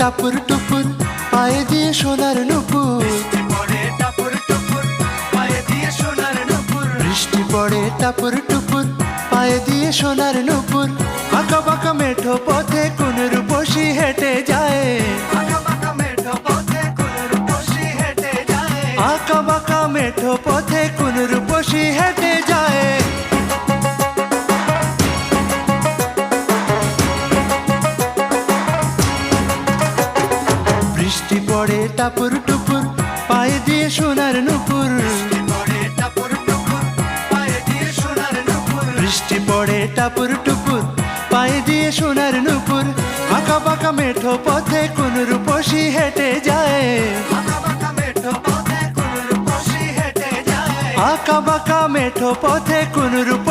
টাপুর টুপুর পায়ে দিয়ে সোনার নুপুর, বৃষ্টি পড়ে টাপুর টুপুর পায়ে দিয়ে সোনার নুপুর। আঁকা বাঁকা মেঠো পথে কোন রূপসী হেঁটে যায়, আঁকা বাঁকা মেঠো পথে কোন রূপসী হেঁটে যায়। বৃষ্টি পড়ে টাপুর টুপুর পায়ে দিয়ে সোনার নুপুর, বৃষ্টি পড়ে টাপুর টুপুর পায়ে দিয়ে সোনার নুপুর। আঁকা বাঁকা মেঠো পথে কোন রূপসী হেঁটে যায়, আঁকা বাঁকা মেঠো পথে কোন রূপসী